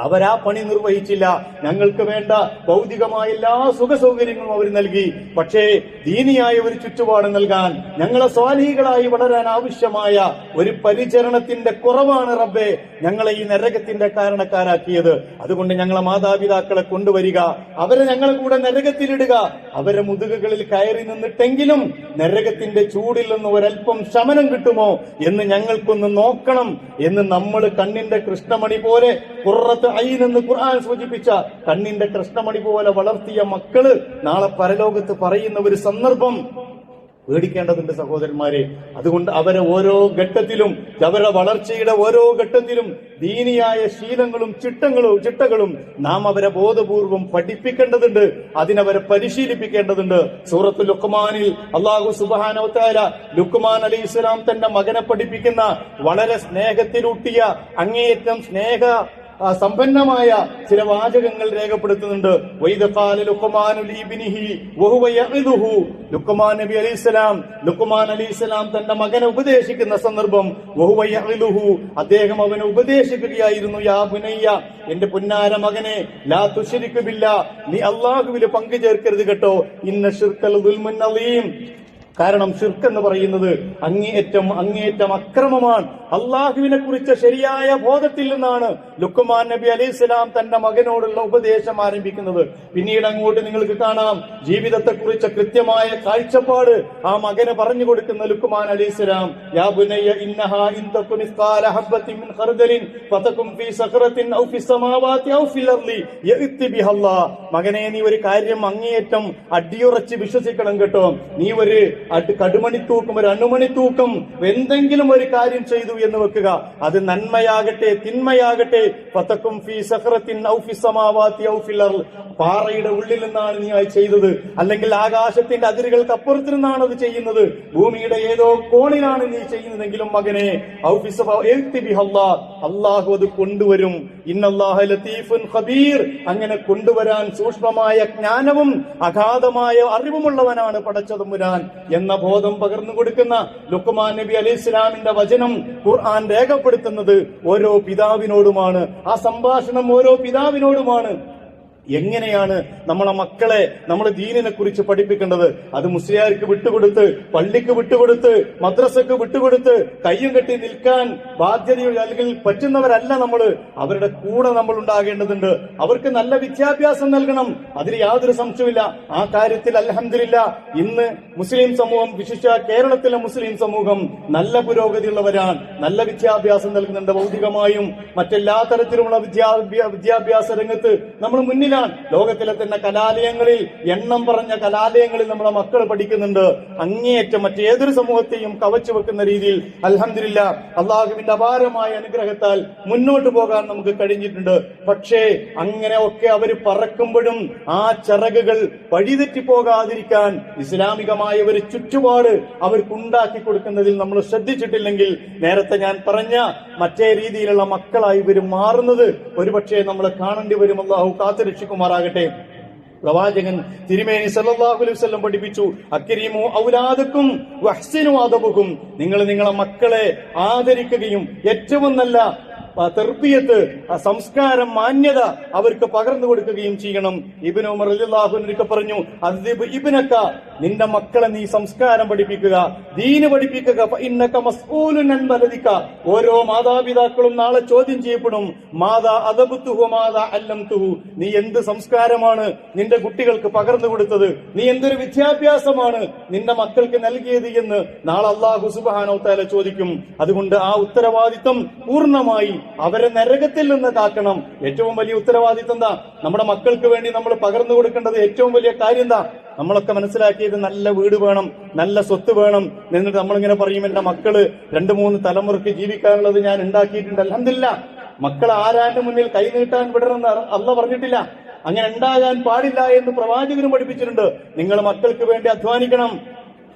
അവരാ പണി നിർവഹിച്ചില്ല. ഞങ്ങൾക്ക് വേണ്ട ഭൗതികമായ എല്ലാ സുഖ സൗകര്യങ്ങളും അവർ നൽകി. പക്ഷേ ദീനിയായ ഒരു ചുറ്റുപാട് നൽകാൻ, ഞങ്ങളെ സ്വാലിഹികളായി വളരാൻ ആവശ്യമായ ഒരു പരിചരണത്തിന്റെ കുറവാണ് റബ്ബേ ഞങ്ങളെ ഈ നരകത്തിന്റെ കാരണക്കാരാക്കിയത്. അതുകൊണ്ട് ഞങ്ങളെ മാതാപിതാക്കളെ കൊണ്ടുവരിക, അവരെ ഞങ്ങളെ കൂടെ നരകത്തിലിടുക. അവരെ മുതുകുകളിൽ കയറി നിന്നിട്ടെങ്കിലും നരകത്തിന്റെ ചൂടിൽ നിന്ന് ഒരൽപ്പം ശമനം കിട്ടുമോ എന്ന് ഞങ്ങൾക്കൊന്ന് നോക്കണം എന്ന് നമ്മൾ കണ്ണിന്റെ കൃഷ്ണമണി പോലെ എന്ന് ഖുർആൻ സൂചിപ്പിച്ച കണ്ണിന്റെ കൃഷ്ണമണി പോലെ വളർത്തിയ മക്കള് നാളെ പരലോകത്ത് പറയുന്ന ഒരു സന്ദർഭം പേടിക്കേണ്ടതുണ്ട് സഹോദരന്മാരെ. അതുകൊണ്ട് അവരെ ഓരോ ഘട്ടത്തിലും, അവരുടെ വളർച്ചയുടെ ഓരോ ഘട്ടത്തിലും ദീനിയായ ശീലങ്ങളും ചിട്ടകളും നാം അവരെ ബോധപൂർവം പഠിപ്പിക്കേണ്ടതുണ്ട്. അതിനവരെ പരിശീലിപ്പിക്കേണ്ടതുണ്ട്. സൂറത്തുൽ ലുഖ്മാനിൽ അല്ലാഹു സുബ്ഹാനഹു വ തആല ലുഖ്മാൻ അലൈഹിസ്സലാം തന്റെ മകനെ പഠിപ്പിക്കുന്ന വളരെ സ്നേഹത്തിലൂട്ടിയ അങ്ങേയറ്റം സമ്പന്നമായ ചില വാചകങ്ങൾ രേഖപ്പെടുത്തുന്നുണ്ട്. ലുഖ്മാൻ നബി അലൈഹിസ്സലാം തന്റെ മകനെ ഉപദേശിക്കുന്ന സന്ദർഭം, അദ്ദേഹം അവനെ ഉപദേശിക്കുകയായിരുന്നു, യാ ബുനയ്യ, എന്റെ പുന്നാര മകനെ, ലാ തുശ്രിക് ബില്ലാഹ്, നീ അല്ലാഹുവിൽ പങ്കു ചേർക്കരുത് കേട്ടോ, ഇന്ന ശിർക്കൽ ദുൽമുൻ അളീം. കാരണം ഷിർക്ക് എന്ന് പറയുന്നത് അങ്ങേയറ്റം അക്രമമാണ്. അള്ളാഹുവിനെ കുറിച്ച് ശരിയായ ബോധത്തിൽ നിന്നാണ് ലുഖ്മാൻ നബി അലൈഹിസ്സലാം തന്റെ മകനോടുള്ള ഉപദേശം ആരംഭിക്കുന്നത്. പിന്നീട് അങ്ങോട്ട് നിങ്ങൾക്ക് കാണാം ജീവിതത്തെ കുറിച്ച് കൃത്യമായ കാഴ്ചപ്പാട് ആ മകന് പറഞ്ഞു കൊടുക്കുന്ന ലുഖ്മാൻ അലൈഹിസ്സലാം, യാ ബുനയ്യ ഇന്നഹാ ഇൻ തകുൻ മിസ്ഖാല ഹബ്ബത്തിൻ മിൻ ഖർദലിൻ ഫതകും ഫീ സഖറത്തിൻ ഔ ഫിസ് സമാവാതി ഔ ഫിൽ അർളി യഅതി ബിഹല്ലാഹ്. മകനെ, നീ ഒരു കാര്യം അങ്ങേയറ്റം അടിയുറച്ച് വിശ്വസിക്കണം കേട്ടോ. നീ ഒരു കടുമണിത്തൂക്കം, ഒരു അണുമണിത്തൂക്കം എന്തെങ്കിലും ഒരു കാര്യം ചെയ്തു എന്ന് വെക്കുക, അത് നന്മയാകട്ടെ തിന്മയാകട്ടെ, ഫതകും ഫീ സഖറത്തിൻ ഔ ഫിസ് സമാവാതി ഔ ഫിൽ അർള്, പാറയുടെ ഉള്ളിൽ നിന്നാണ് നീ അത് ചെയ്തത്, അല്ലെങ്കിൽ ആകാശത്തിന്റെ അതിരുകൾക്ക് അപ്പുറത്ത് നിന്നാണ് അത് ചെയ്യുന്നത്, ഭൂമിയുടെ ഏതോ കോണിലാണ് നീ ചെയ്യുന്നതെങ്കിലും മകനെ, ഔ ഫിസ് യഅതി ബിഹല്ലാഹ്, അല്ലാഹു അത് കൊണ്ടുവരും. ഇന്നല്ലാഹ ലതീഫുൻ ഖബീർ, അങ്ങനെ കൊണ്ടുവരാൻ സൂക്ഷ്മമായ ജ്ഞാനവും അഗാധമായ അറിവുമുള്ളവനാണ് പടച്ചതമ്പുരാൻ എന്ന ബോധം പകർന്നു കൊടുക്കുന്ന ലുഖ്മാൻ നബി അലൈഹിസ്സലാമിന്റെ വചനം ഖുർആൻ രേഖപ്പെടുത്തുന്നത് ഓരോ പിതാവിനോടുമാണ്. ആ സംഭാഷണം ഓരോ പിതാവിനോടുമാണ്. എങ്ങനെയാണ് നമ്മളെ മക്കളെ നമ്മൾ ദീനിനെ കുറിച്ച് പഠിപ്പിക്കേണ്ടത്? അത് മുസ്ലിയാർക്ക് വിട്ടുകൊടുത്ത്, പള്ളിക്ക് വിട്ടുകൊടുത്ത്, മദ്രസക്ക് വിട്ടുകൊടുത്ത് കയ്യും കെട്ടി നിൽക്കാൻ ബാധ്യതയുള്ള അല്ലെങ്കിൽ പറ്റുന്നവരല്ല നമ്മൾ. അവരുടെ കൂടെ നമ്മൾ ഉണ്ടാകേണ്ടതുണ്ട്. അവർക്ക് നല്ല വിദ്യാഭ്യാസം നൽകണം, അതിൽ യാതൊരു സംശയമില്ല. ആ കാര്യത്തിൽ അൽഹംദുലില്ലാഹ് ഇന്ന് മുസ്ലിം സമൂഹം, വിശിഷ്ട കേരളത്തിലെ മുസ്ലിം സമൂഹം നല്ല പുരോഗതിയുള്ളവരാണ്. നല്ല വിദ്യാഭ്യാസം നൽകുന്നുണ്ട്. ഭൗതികമായും മറ്റെല്ലാ തരത്തിലുമുള്ള വിദ്യാഭ്യാസ രംഗത്ത് നമ്മൾ മുന്നിലാണ്. ലോകത്തിലെ തന്നെ കലാലയങ്ങളിൽ, എണ്ണം പറഞ്ഞ കലാലയങ്ങളിൽ നമ്മുടെ മക്കൾ പഠിക്കുന്നുണ്ട്. അങ്ങേയറ്റം മറ്റേതൊരു സമൂഹത്തെയും കവച്ചു വെക്കുന്ന രീതിയിൽ അൽഹംദുലില്ലാഹ് അള്ളാഹുവിന്റെ അപാരമായ അനുഗ്രഹത്താൽ മുന്നോട്ട് പോകാൻ നമുക്ക് കഴിഞ്ഞിട്ടുണ്ട്. പക്ഷേ അങ്ങനെയൊക്കെ അവർ പറക്കുമ്പോഴും ആ ചിറകുകൾ വഴിതെറ്റിപ്പോകാതിരിക്കാൻ ഇസ്ലാമികമായ ഒരു ചുറ്റുപാട് അവർക്കുണ്ടാക്കി കൊടുക്കുന്നതിൽ നമ്മൾ ശ്രദ്ധിച്ചിട്ടില്ലെങ്കിൽ നേരത്തെ ഞാൻ പറഞ്ഞ മറ്റേ രീതിയിലുള്ള മക്കളായി ഇവർ മാറുന്നത് ഒരുപക്ഷെ നമ്മൾ കാണേണ്ടി വരും. അല്ലാഹു കാത്തുരക്ഷിക്കുമാറാകട്ടെ. പ്രവാചകൻ തിരുമേനി സല്ലല്ലാഹു അലൈഹി വസല്ലം പഠിപ്പിച്ചു, അക്രീമു ഔലാദക്കും വഹ്സിനു അദബുക്കും, നിങ്ങൾ നിങ്ങളെ മക്കളെ ആദരിക്കുകയും ഏറ്റവും നല്ല തർബിയത്ത്, സംസ്കാരം, മാന്യത അവർക്ക് പകർന്നു കൊടുക്കുകയും ചെയ്യണം. ഇബ്നു ഉമർ റളിയല്ലാഹു അൻഹു പറഞ്ഞു, അദ്ദിബ് ഇബ്നക, നിന്റെ മക്കളെ നീ സംസ്കാരം പഠിപ്പിക്കുക, ദീന് പഠിപ്പിക്കുക. ഫഇന്നക മസ്ഊലുൻ അൻ വലദിക, ഓരോ മാതാപിതാക്കളും നാളെ ചോദ്യം ചെയ്യപ്പെടും. മാദാ അദബ്തുഹു മാദാ അല്ലംതുഹു, നീ എന്ത് സംസ്കാരമാണ് നിന്റെ കുട്ടികൾക്ക് പകർന്നു കൊടുത്തത്, നീ എന്തൊരു വിദ്യാഭ്യാസമാണ് നിന്റെ മക്കൾക്ക് നൽകിയത് എന്ന് നാളെ അല്ലാഹു സുബ്ഹാനഹു വ തആല ചോദിക്കും. അതുകൊണ്ട് ആ ഉത്തരവാദിത്വം പൂർണ്ണമായി അവരെ നരകത്തിൽ നിന്ന് കാക്കണം. ഏറ്റവും വലിയ ഉത്തരവാദിത്വം എന്താ? നമ്മുടെ മക്കൾക്ക് വേണ്ടി നമ്മൾ പകർന്നു കൊടുക്കേണ്ടത് ഏറ്റവും വലിയ കാര്യം എന്താ? നമ്മളൊക്കെ മനസ്സിലാക്കിയത് നല്ല വീട് വേണം, നല്ല സ്വത്ത് വേണം. എന്നിട്ട് നമ്മളിങ്ങനെ പറയും, എന്റെ മക്കള് 2-3 തലമുറയ്ക്ക് ജീവിക്കാനുള്ളത് ഞാൻ ഉണ്ടാക്കിയിട്ടുണ്ട്. അൽഹംദുലില്ലാഹ്, മക്കൾ ആരാന്റെ മുന്നിൽ കൈ നീട്ടാൻ വിടണമെന്ന് അല്ലാഹ് പറഞ്ഞിട്ടില്ല. അങ്ങനെ ഉണ്ടാകാൻ പാടില്ല എന്ന് പ്രവാചകനും പഠിപ്പിച്ചിട്ടുണ്ട്. നിങ്ങൾ മക്കൾക്ക് വേണ്ടി അധ്വാനിക്കണം.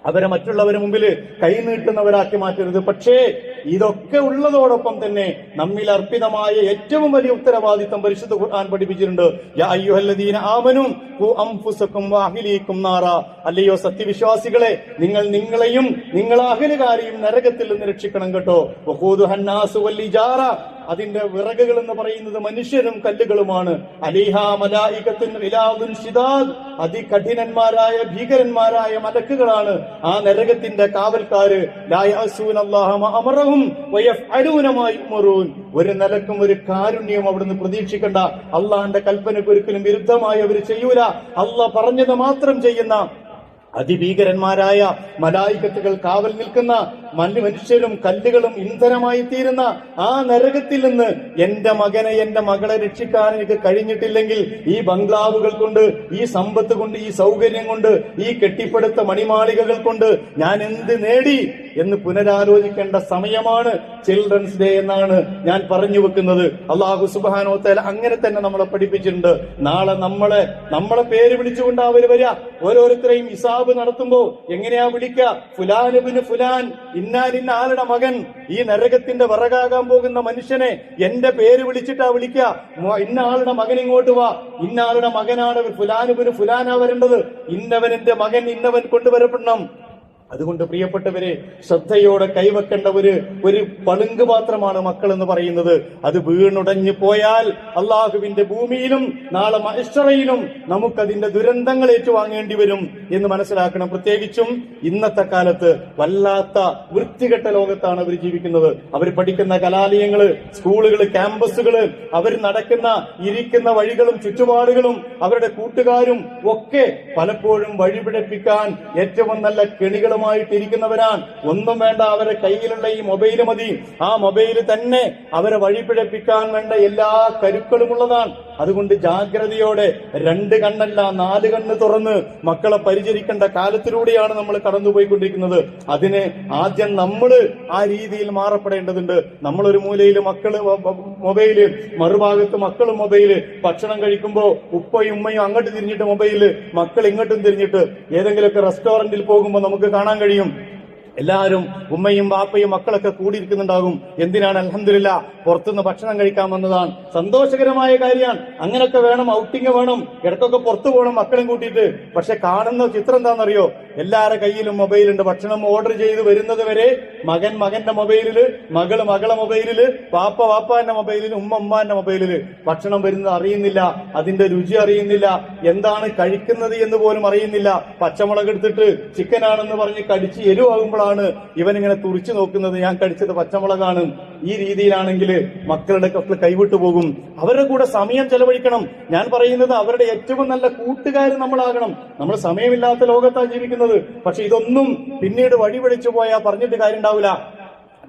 അവരെ മറ്റുള്ളവരുടെ മുമ്പിൽ കൈനീട്ടുന്നവരാക്കി മാറ്റരുത്. പക്ഷേ ഇതൊക്കെ ഉള്ളതോടൊപ്പം തന്നെ നമ്മിൽ അർപ്പിതമായ ഏറ്റവും വലിയ ഉത്തരവാദിത്തം പരിശുദ്ധ ഖുർആൻ പഠിപ്പിച്ചിട്ടുണ്ട്. യാ അയ്യുഹല്ലദീന ആമനൂ ഖു അൻഫുസകും വഅഹ്ലീകും നാറ. അല്ലയോ സത്യവിശ്വാസികളെ, നിങ്ങൾ നിങ്ങളെയും നിങ്ങളെ അഹലുകാരെയും നരകത്തിൽ നിന്ന് രക്ഷിക്കണം കേട്ടോ. വഖൂദുഹന്നാസു വൽഇജാറ. അതിന്റെ വിറകുകൾ എന്ന് പറയുന്നത് മനുഷ്യരും കല്ലുകളുമാണ്. അലൈഹാ മലായികത്തുൻ ഗിലാദുൻ ശിദാദ്. അതികഠിനന്മാരായ ഭീകരന്മാരായ മലക്കുകളാണ് ആ നരകത്തിന്റെ കാവൽക്കാര്. ലാ യഅസൂനല്ലാഹ മാ അമറഹും വയഫ്അലൂന മാ യുമറൂൻ. ഒരു നിലക്കും ഒരു കാരുണ്യവും അവിടുന്ന് പ്രതീക്ഷിക്കണ്ട. അള്ളാന്റെ കൽപ്പനയ്ക്ക് ഒരിക്കലും വിരുദ്ധമായി അവർ ചെയ്യൂല. അള്ളാഹ് പറഞ്ഞത് മാത്രം ചെയ്യുന്ന അതിഭീകരന്മാരായ മലായികത്തുകൾ കാവൽ നിൽക്കുന്ന മനുഷ്യരും കല്ലുകളും ഇന്ധനമായി തീരുന്ന ആ നരകത്തിൽ നിന്ന് എന്റെ മകനെ, എന്റെ മകളെ രക്ഷിക്കാൻ എനിക്ക് കഴിഞ്ഞിട്ടില്ലെങ്കിൽ ഈ ബംഗ്ലാവുകൾ കൊണ്ട്, ഈ സമ്പത്ത് കൊണ്ട്, ഈ സൗകര്യം കൊണ്ട്, ഈ കെട്ടിപ്പടുത്ത മണിമാളികകൾ കൊണ്ട് ഞാൻ എന്ത് നേടി എന്ന് പുനരാലോചിക്കേണ്ട സമയമാണ് ചിൽഡ്രൻസ് ഡേ എന്നാണ് ഞാൻ പറഞ്ഞു വെക്കുന്നത്. അല്ലാഹു സുബ്ഹാനഹു വ തആല അങ്ങനെ തന്നെ നമ്മളെ പഠിപ്പിച്ചിട്ടുണ്ട്. നാളെ നമ്മളെ പേര് വിളിച്ചുകൊണ്ട് അവര് വരിക. ഓരോരുത്തരെയും ഹിസാബ് നടത്തുമ്പോ എങ്ങനെയാ വിളിക്കുക? ഫുലാൻ ഇബ്നു ഫുലാൻ, ഇന്നാലിന്ന ആളുടെ മകൻ. ഈ നരകത്തിന്റെ വിറകാകാൻ പോകുന്ന മനുഷ്യനെ എന്റെ പേര് വിളിച്ചിട്ടാ വിളിക്കുക. ഇന്ന ആളുടെ മകൻ ഇങ്ങോട്ട് വാ, ഇന്ന ആളുടെ മകനാണ് ഫുലാൻ ഇബ്നു ഫുലാനാ വരേണ്ടത്, ഇന്നവൻ എന്റെ മകൻ, ഇന്നവൻ കൊണ്ടുവരപ്പെടണം. അതുകൊണ്ട് പ്രിയപ്പെട്ടവരെ, ശ്രദ്ധയോടെ കൈവെക്കേണ്ട ഒരു പളുങ്ക് പാത്രമാണ് മക്കൾ എന്ന് പറയുന്നത്. അത് വീണുടഞ്ഞു പോയാൽ അള്ളാഹുവിന്റെ ഭൂമിയിലും നാളെ മഹ്ശറയിലും നമുക്കതിന്റെ ദുരന്തങ്ങൾ ഏറ്റുവാങ്ങേണ്ടി വരും എന്ന് മനസ്സിലാക്കണം. പ്രത്യേകിച്ചും ഇന്നത്തെ കാലത്ത് വല്ലാത്ത വൃത്തികെട്ട ലോകത്താണ് അവർ ജീവിക്കുന്നത്. അവർ പഠിക്കുന്ന കലാലയങ്ങള്, സ്കൂളുകള്, ക്യാമ്പസുകള്, അവർ നടക്കുന്ന ഇരിക്കുന്ന വഴികളും ചുറ്റുപാടുകളും അവരുടെ കൂട്ടുകാരും ഒക്കെ പലപ്പോഴും വഴിപിഴപ്പിക്കാൻ ഏറ്റവും നല്ല കെണികൾ ായിട്ടിരിക്കുന്നവരാണ്. ഒന്നും വേണ്ട, അവരെ കയ്യിലുള്ള ഈ മൊബൈല് മതി. ആ മൊബൈല് തന്നെ അവരെ വഴിപിഴപ്പിക്കാൻ വേണ്ട എല്ലാ കരുക്കളുമുള്ളതാണ്. അതുകൊണ്ട് ജാഗ്രതയോടെ 2 കണ്ണല്ല 4 കണ്ണ് തുറന്ന് മക്കളെ പരിചരിക്കേണ്ട കാലത്തിലൂടെയാണ് നമ്മൾ കടന്നുപോയിക്കൊണ്ടിരിക്കുന്നത്. അതിന് ആദ്യം നമ്മൾ ആ രീതിയിൽ മാറപ്പെടേണ്ടതുണ്ട്. നമ്മളൊരു മൂലയിൽ മക്കള് മൊബൈല്, മറുഭാഗത്ത് മക്കളും മൊബൈല്. ഭക്ഷണം കഴിക്കുമ്പോ ഉപ്പയും ഉമ്മയും അങ്ങോട്ട് തിരിഞ്ഞിട്ട് മൊബൈല്, മക്കൾ ഇങ്ങോട്ടും തിരിഞ്ഞിട്ട്. ഏതെങ്കിലുമൊക്കെ റെസ്റ്റോറന്റിൽ പോകുമ്പോൾ നമുക്ക് കാണാൻ കഴിയും, എല്ലാവരും ഉമ്മയും ബാപ്പയും മക്കളൊക്കെ കൂടിയിരിക്കുന്നുണ്ടാകും. എന്തിനാണ്? അൽഹംദുലില്ലാ, പുറത്തുനിന്ന് ഭക്ഷണം കഴിക്കാൻ വന്നതാണ്. സന്തോഷകരമായ കാര്യമാണ്. അങ്ങനെയൊക്കെ വേണം, ഔട്ടിങ് വേണം, ഇടയ്ക്കൊക്കെ പുറത്തു പോകണം മക്കളും കൂട്ടിയിട്ട്. പക്ഷെ കാണുന്ന ചിത്രം എന്താണെന്നറിയോ? എല്ലാവരുടെ കയ്യിലും മൊബൈലുണ്ട്. ഭക്ഷണം ഓർഡർ ചെയ്ത് വരുന്നത് വരെ മകൻ മകന്റെ മൊബൈലില്, മകള് മകളെ മൊബൈലില്, വാപ്പ വാപ്പാന്റെ മൊബൈലില്, ഉമ്മ ഉമ്മാന്റെ മൊബൈലില്. ഭക്ഷണം വരുന്നത് അറിയുന്നില്ല, അതിന്റെ രുചി അറിയുന്നില്ല, എന്താണ് കഴിക്കുന്നത് എന്ന് പോലും അറിയുന്നില്ല. പച്ചമുളക് എടുത്തിട്ട് ചിക്കനാണെന്ന് പറഞ്ഞ് കടിച്ച് എരിവാകുമ്പോഴാണ് ഇവനിങ്ങനെ തുറിച്ചു നോക്കുന്നത്, ഞാൻ കഴിച്ചത് പച്ചമുളകാണ്. ഈ രീതിയിലാണെങ്കിൽ മക്കളുടെ കൈവിട്ടു പോകും. അവരുടെ കൂടെ സമയം ചെലവഴിക്കണം. ഞാൻ പറയുന്നത് അവരുടെ ഏറ്റവും നല്ല കൂട്ടുകാർ നമ്മളാകണം. നമ്മൾ സമയമില്ലാത്ത ലോകത്താണ് ജീവിക്കുന്നത്. പക്ഷെ ഇതൊന്നും പിന്നീട് വഴിപിടിച്ചു പോയാൽ പറഞ്ഞിട്ട് കാര്യം ഉണ്ടാവില്ല.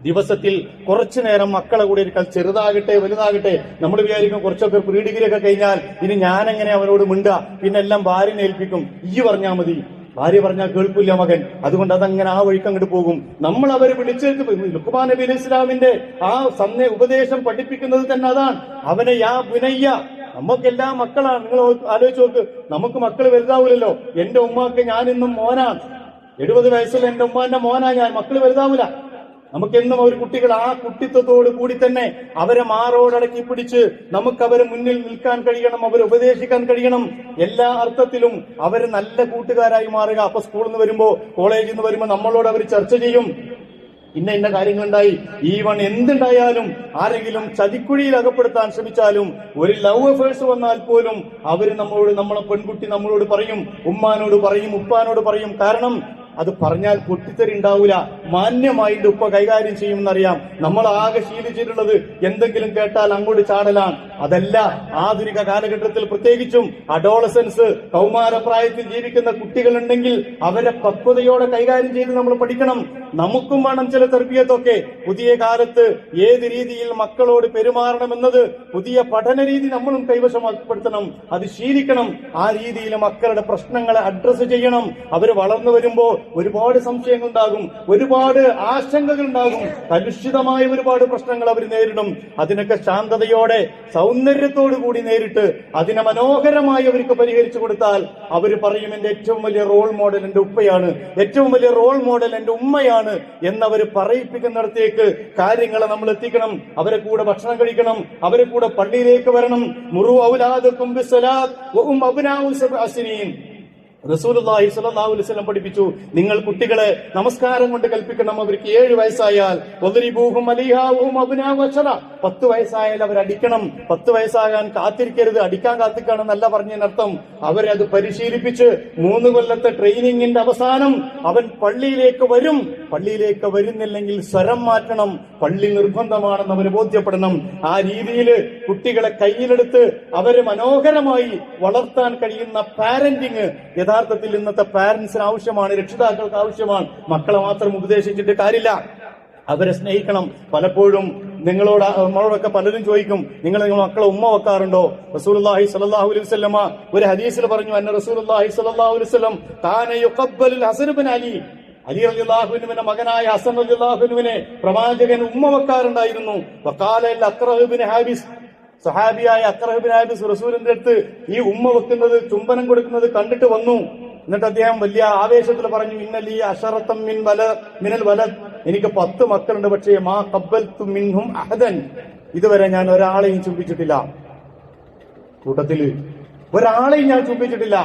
ദിവസത്തിൽ കുറച്ചു നേരം മക്കളെ കൂടെ ഇരിക്കാൻ, ചെറുതാകട്ടെ വലുതാകട്ടെ. നമ്മൾ വിചാരിക്കും കുറച്ചൊക്കെ പ്രീ ഡിഗ്രി ഒക്കെ കഴിഞ്ഞാൽ ഇനി ഞാനെങ്ങനെ അവരോട് മിണ്ടുക, പിന്നെ എല്ലാം ഭാര്യനെ ഏൽപ്പിക്കും. ഈ പറഞ്ഞാൽ മതി, ഭാര്യ പറഞ്ഞാൽ കേൾക്കില്ല മകൻ. അതുകൊണ്ട് അതങ്ങനെ ആ വഴിക്ക് അങ്ങോട്ട് പോകും. നമ്മൾ അവരെ വിളിച്ചേക്ക് ലുഖ്മാൻ നബി അലൈഹി ഇസ്ലാമിന്റെ ആ ഉപദേശം പഠിപ്പിക്കുന്നത് തന്നെ അതാണ്. അവനെ യാ ബുനയ്യ, നമുക്കെല്ലാം മക്കളാണ്. നിങ്ങൾ ആലോചിച്ച് നോക്ക്, നമുക്ക് മക്കൾ വലുതാവൂലല്ലോ. എന്റെ ഉമ്മാക്ക് ഞാൻ ഇന്നും മോനാണ്, 70 വയസ്സുള്ള എന്റെ ഉമ്മാന്റെ മോനാ ഞാൻ. മക്കൾ വലുതാവൂല. നമുക്കെന്നും അവർ കുട്ടികൾ ആ കുട്ടിത്വത്തോട് കൂടി തന്നെ അവരെ മാറോടടക്കി പിടിച്ച് നമുക്ക് അവരെ മുന്നിൽ നിൽക്കാൻ കഴിയണം, അവരെ ഉപദേശിക്കാൻ കഴിയണം. എല്ലാ അർത്ഥത്തിലും അവര് നല്ല കൂട്ടുകാരായി മാറുക. അപ്പൊ സ്കൂളിൽ നിന്ന് വരുമ്പോ, കോളേജിൽ നിന്ന് വരുമ്പോ നമ്മളോട് അവർ ചർച്ച ചെയ്യും. ഇന്ന കാര്യങ്ങളുണ്ടായി. ഈവൺ എന്തുണ്ടായാലും, ആരെങ്കിലും ചതിക്കുഴിയിൽ അകപ്പെടുത്താൻ ശ്രമിച്ചാലും, ഒരു ലവ് അഫേഴ്സ് വന്നാൽ പോലും അവര് നമ്മളെ പെൺകുട്ടി നമ്മളോട് പറയും, ഉമ്മാനോട് പറയും, ഉപ്പാനോട് പറയും. കാരണം അത് പറഞ്ഞാൽ പൊട്ടിത്തെറി ഉണ്ടാവൂല, മാന്യമായിട്ട് ഉപ്പ കൈകാര്യം ചെയ്യുമെന്നറിയാം. നമ്മൾ ആകെ ശീലിച്ചിട്ടുള്ളത് എന്തെങ്കിലും കേട്ടാൽ അങ്ങോട്ട് ചാടലാണ്. അതല്ല ആധുനിക കാലഘട്ടത്തിൽ, പ്രത്യേകിച്ചും അഡോളസൻസ്, കൗമാരപ്രായത്തിൽ ജീവിക്കുന്ന കുട്ടികളുണ്ടെങ്കിൽ അവരെ പക്വതയോടെ കൈകാര്യം ചെയ്ത് നമ്മൾ പഠിക്കണം. നമുക്കും വേണം ചില തർബിയത്തൊക്കെ. പുതിയ കാലത്ത് ഏത് രീതിയിൽ മക്കളോട് പെരുമാറണമെന്നത് പുതിയ പഠന രീതി നമ്മളും കൈവശപ്പെടുത്തണം, അത് ശീലിക്കണം. ആ രീതിയിൽ മക്കളുടെ പ്രശ്നങ്ങളെ അഡ്രസ് ചെയ്യണം. അവർ വളർന്നു വരുമ്പോ ഒരുപാട് സംശയങ്ങൾ ഉണ്ടാകും, ഒരുപാട് ആശങ്കകൾ ഉണ്ടാകും, കലുഷിതമായ ഒരുപാട് പ്രശ്നങ്ങൾ അവർ നേരിടും. അതിനൊക്കെ ശാന്തതയോടെ സൗന്ദര്യത്തോടു കൂടി നേരിട്ട് അതിനെ മനോഹരമായി അവർക്ക് പരിഹരിച്ചു കൊടുത്താൽ അവർ പറയും, എന്റെ ഏറ്റവും വലിയ റോൾ മോഡൽ എന്റെ ഉപ്പയാണ്, ഏറ്റവും വലിയ റോൾ മോഡൽ എന്റെ ഉമ്മയാണ് എന്നവർ പറയിപ്പിക്കുന്നിടത്തേക്ക് കാര്യങ്ങളെ നമ്മൾ എത്തിക്കണം. അവരെ കൂടെ ഭക്ഷണം കഴിക്കണം, അവരെ കൂടെ പള്ളിയിലേക്ക് വരണം. മുറു ഔലാദക്കും ബിസ്സലാത്ത് വഹും അബ്നാഉ സബ്അ സിനീൻ. റസൂലുള്ളാഹി സ്വല്ലല്ലാഹു അലൈഹി വസല്ലം പഠിപ്പിച്ചു, നിങ്ങൾ കുട്ടികളെ നമസ്കാരം കൊണ്ട് കൽപ്പിക്കണം. അവർക്ക് 7 വയസ്സായാൽ വദ്രിബൂഹും അലൈഹാ വഹും അബ്നാഉ അശറ, 10 വയസ്സായാൽ അവർ അടിക്കണം. 10 വയസ്സാകാൻ കാത്തിരിക്കരുത്, അടിക്കാൻ കാത്തിക്കാണെന്നല്ല പറഞ്ഞതിനർത്ഥം. അവരെ അത് പരിശീലിപ്പിച്ച് 3 കൊല്ലത്തെ ട്രെയിനിങ്ങിന്റെ അവസാനം അവൻ പള്ളിയിലേക്ക് വരും. പള്ളിയിലേക്ക് വരുന്നില്ലെങ്കിൽ സ്വരം മാറ്റണം, പള്ളി നിർബന്ധമാണെന്ന് അവന് ബോധ്യപ്പെടണം. ആ രീതിയിൽ കുട്ടികളെ കയ്യിലെടുത്ത് അവരെ മനോഹരമായി വളർത്താൻ കഴിയുന്ന പാരന്റിങ് യഥാർത്ഥത്തിൽ ഇന്നത്തെ പാരന്റ്സിന് ആവശ്യമാണ്, രക്ഷിതാക്കൾക്ക് ആവശ്യമാണ്. മക്കളെ മാത്രം ഉപദേശിച്ചിട്ട് കാര്യമില്ല, അവരെ സ്നേഹിക്കണം. പലപ്പോഴും നമ്മളോടൊക്കെ പലരും ചോദിക്കും, നിങ്ങൾ മക്കളെ ഉമ്മ വെക്കാറുണ്ടോ? റസൂലുള്ളാഹി സ്വല്ലല്ലാഹു അലൈഹി വസല്ലമ ഒരു ഹദീസിൽ പറഞ്ഞു, അന്ന റസൂലുള്ളാഹി സ്വല്ലല്ലാഹു അലൈഹി വസല്ലം കാന യുഖബ്ബലുൽ ഹസൻ ഇബ്നു അലി, അലി റളിയല്ലാഹു അൻഹുവിന്റെ മകനായ ഹസൻ റളിയല്ലാഹു അൻഹുവിനെ പ്രവാചകൻ ഉമ്മ വെക്കാറുണ്ടായിരുന്നു. വഖാല അഖറഹ് ഇബ്നു ഹാബിസ്, സഹാബിയായ അഖറഹ് ഇബ്നു ഹാബിസ് റസൂലിന്റെ അടുത്ത് ഈ ഉമ്മ വെക്കുന്നത്, ചുംബനം കൊടുക്കുന്നത് കണ്ടിട്ട് വന്നു. എന്നിട്ട് അദ്ദേഹം വലിയ ആവേശത്തിൽ പറഞ്ഞു, ഇന്നലി അശറത്തം മിനൽ വലദ്, എനിക്ക് 10 മക്കളുണ്ട്, പക്ഷേ മാ ഖബ്ബൽതു മിൻഹും അഹദൻ, ഇതുവരെ ഞാൻ ഒരാളെയും ചുംബിച്ചിട്ടില്ല. കൂട്ടത്തില് ഒരാളെയും ഞാൻ ചുംബിച്ചിട്ടില്ല.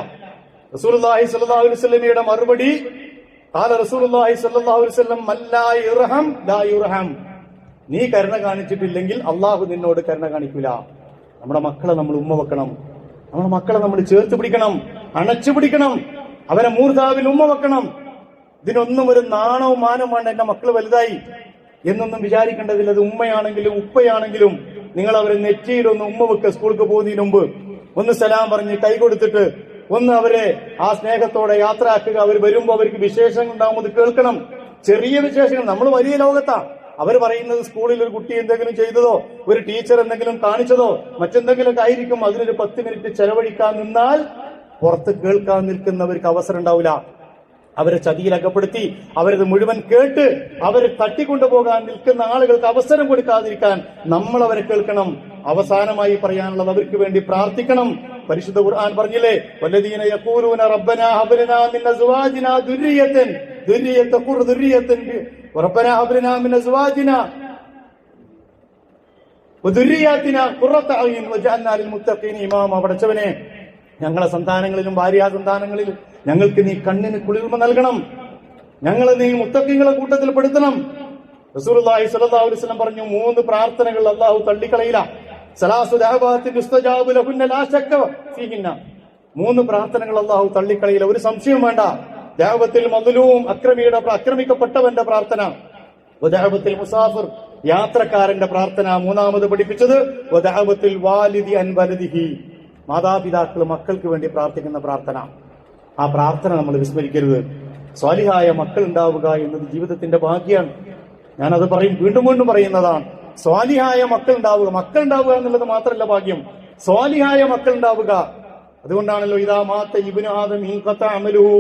റസൂലുള്ളാഹി സ്വല്ലല്ലാഹു അലൈഹി വസല്ലമയുടെ മറുപടി, ഖാല റസൂലുള്ളാഹി സ്വല്ലല്ലാഹു അലൈഹി വസല്ലം മല്ലാ യുർഹം ലാ യുർഹം, നീ കരുണ കാണിച്ചിട്ടില്ലെങ്കിൽ അള്ളാഹു നിന്നോട് കരുണ കാണിക്കില്ല. നമ്മുടെ മക്കളെ നമ്മൾ ഉമ്മ വെക്കണം, നമ്മുടെ മക്കളെ നമ്മൾ ചേർത്ത് പിടിക്കണം, അണച്ചു പിടിക്കണം, അവരെ മൂർധാവിൽ ഉമ്മ വെക്കണം. ഇതിനൊന്നും ഒരു നാണവും മാനവും വേണ്ട, എന്റെ മക്കൾ വലുതായി എന്നൊന്നും വിചാരിക്കേണ്ടതില്ല. അത് ഉമ്മയാണെങ്കിലും ഉപ്പയാണെങ്കിലും നിങ്ങൾ അവരെ നെറ്റിയിലൊന്ന് ഉമ്മ വെക്കുക. സ്കൂൾക്ക് പോകുന്നതിന് മുമ്പ് ഒന്ന് സലാം പറഞ്ഞ് കൈ കൊടുത്തിട്ട് ഒന്ന് അവരെ ആ സ്നേഹത്തോടെ യാത്രയാക്കുക. അവർ വരുമ്പോ അവർക്ക് വിശേഷങ്ങൾ ഉണ്ടാകുമ്പോൾ കേൾക്കണം. ചെറിയ വിശേഷങ്ങൾ, നമ്മൾ വലിയ ലോകത്താ. അവർ പറയുന്നത് സ്കൂളിൽ ഒരു കുട്ടി എന്തെങ്കിലും ചെയ്തതോ, ഒരു ടീച്ചർ എന്തെങ്കിലും കാണിച്ചതോ, മറ്റെന്തെങ്കിലുമൊക്കെ ആയിരിക്കും. അതിനൊരു 10 മിനിറ്റ് ചെലവഴിക്കാൻ നിന്നാൽ പുറത്ത് കേൾക്കാൻ നിൽക്കുന്നവർക്ക് അവസരം ഉണ്ടാവില്ല. അവരെ ചതിയിൽ അകപ്പെടുത്തി അവരത് മുഴുവൻ കേട്ട് അവരെ തട്ടിക്കൊണ്ടുപോകാൻ നിൽക്കുന്ന ആളുകൾക്ക് അവസരം കൊടുക്കാതിരിക്കാൻ നമ്മൾ അവരെ കേൾക്കണം. അവസാനമായി പറയാനുള്ളത്, അവർക്ക് വേണ്ടി പ്രാർത്ഥിക്കണം. പരിശുദ്ധ ഖുർആൻ പറഞ്ഞില്ലേ, വല്ലദീന യഖൂലൂന റബ്ബനാ ഹബ് ലനാ മിൻ അസ്വാജിനാ ദുർരിയതൻ റബ്ബനാ ഹബ് ലനാ മിൻ അസ്വാജിനാ വദുർരിയാതിനാ ഖുറത അയ്യുൻ വജഅൽനാ ലിൽ മുത്തഖീന ഇമാമ. പടച്ചവനെ, ഞങ്ങളെ സന്താനങ്ങളിലും ഭാര്യാ സന്താനങ്ങളിലും ഞങ്ങൾക്ക് നീ കണ്ണിന് കുളിർമ നൽകണം, ഞങ്ങളെ നീ മുത്തഖീങ്ങളുടെ കൂട്ടത്തിൽ പെടുത്തണം. റസൂലുള്ളാഹി സ്വല്ലല്ലാഹു അലൈഹി വസല്ലം പറഞ്ഞു, 3 പ്രാർത്ഥനകൾ അല്ലാഹു തള്ളിക്കളയില്ല. സലാസു ദഅവാത്തിൻ യുസ്തജാബു ലഹുന്ന ലാ ശക്ക ഫീഹിന്ന. 3 പ്രാർത്ഥനകൾ അല്ലാഹു തള്ളിക്കളയില്ല, ഒരു സംശയം വേണ്ട. ദഅവത്തുൽ മദ്ലൂം, ആക്രമിക്കപ്പെട്ടവന്റെ പ്രാർത്ഥന. വദഅവത്തുൽ മുസാഫിർ, യാത്രക്കാരന്റെ പ്രാർത്ഥന. 3ാമത് പഠിപ്പിച്ചത് വദഅവത്തുൽ വാലിദി അൻ വലദിഹി, മാതാപിതാക്കൾ മക്കൾക്ക് വേണ്ടി പ്രാർത്ഥിക്കുന്ന പ്രാർത്ഥന. ആ പ്രാർത്ഥന നമ്മൾ വിസ്മരിക്കരുത്. സ്വാലിഹായ മക്കൾ ഉണ്ടാവുക എന്നത് ജീവിതത്തിന്റെ ഭാഗ്യമാണ്. ഞാനത് വീണ്ടും വീണ്ടും പറയുന്നതാണ്. സ്വാലിഹായ മക്കൾ ഉണ്ടാവുക എന്നുള്ളത് മാത്രമല്ല ഭാഗ്യം, സ്വാലിഹായ മക്കൾ ഉണ്ടാവുക. അതുകൊണ്ടാണല്ലോ ഇദാ മാത ഇബ്നു ആദം ഇൻഖത അമലുഹു,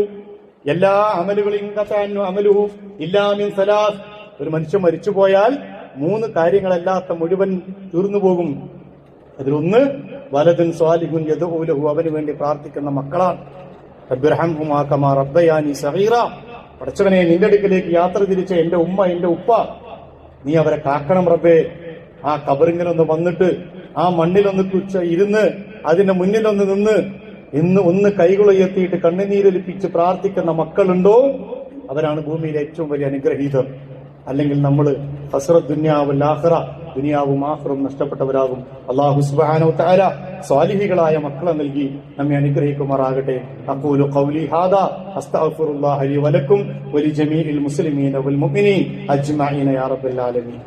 എല്ലാ അമലുകളും ഇൻഖത അമലുഹു ഇല്ലാ മിൻ സലാസ്. ഒരു മനുഷ്യൻ മരിച്ചുപോയാൽ 3 കാര്യങ്ങളല്ലാത്ത മുഴുവൻ തീർന്നു പോകും. അതിലൊന്ന് വലദുൻ സ്വാലിഹുൻ യദ്ഉ ലഹു, അവന് വേണ്ടി പ്രാർത്ഥിക്കുന്ന മക്കളാണ്. റബ്ബിർഹംഹുമാ കമാ റബ്ബയാനി സഗീറ, പടച്ചവനെ, നിന്റെ അടുക്കലേക്ക് യാത്ര തിരിച്ച എന്റെ ഉമ്മ എന്റെ ഉപ്പ, നീ അവരെ കാക്കണം റബ്ബേ. ആ കബറിങ്ങിലൊന്ന് വന്നിട്ട് ആ മണ്ണിലൊന്ന് ഇരുന്ന് അതിന്റെ മുന്നിലൊന്ന് നിന്ന് ഒന്ന് കൈകളുയർത്തിയിട്ട് കണ്ണുനീരൊലിപ്പിച്ച് പ്രാർത്ഥിക്കുന്ന മക്കളുണ്ടോ, അവരാണ് ഭൂമിയിലെ ഏറ്റവും വലിയ അനുഗ്രഹീതർ. അല്ലെങ്കിൽ നമ്മൾ ഹസ്രത്ത് ദുനിയാവുൽ ആഖിറ, ദുനിയാവും ആഖിറവും നഷ്ടപ്പെട്ടവരാകും. അല്ലാഹു സുബ്ഹാനഹു വ തആല സ്വാലിഹികളായ മക്കളെ നൽകി നമ്മെ അനുഗ്രഹിക്കുമാറാകട്ടെ. അഖൂലു ഖൗലി ഹാദാ അസ്തഗ്ഫിറുല്ലാഹ ലി വലക്കും വലി ജമീഇൽ മുസ്ലിമീന വൽ മുഅ്മിനീൻ അജ്മഈന യാ റബ്ബൽ ആലമീൻ.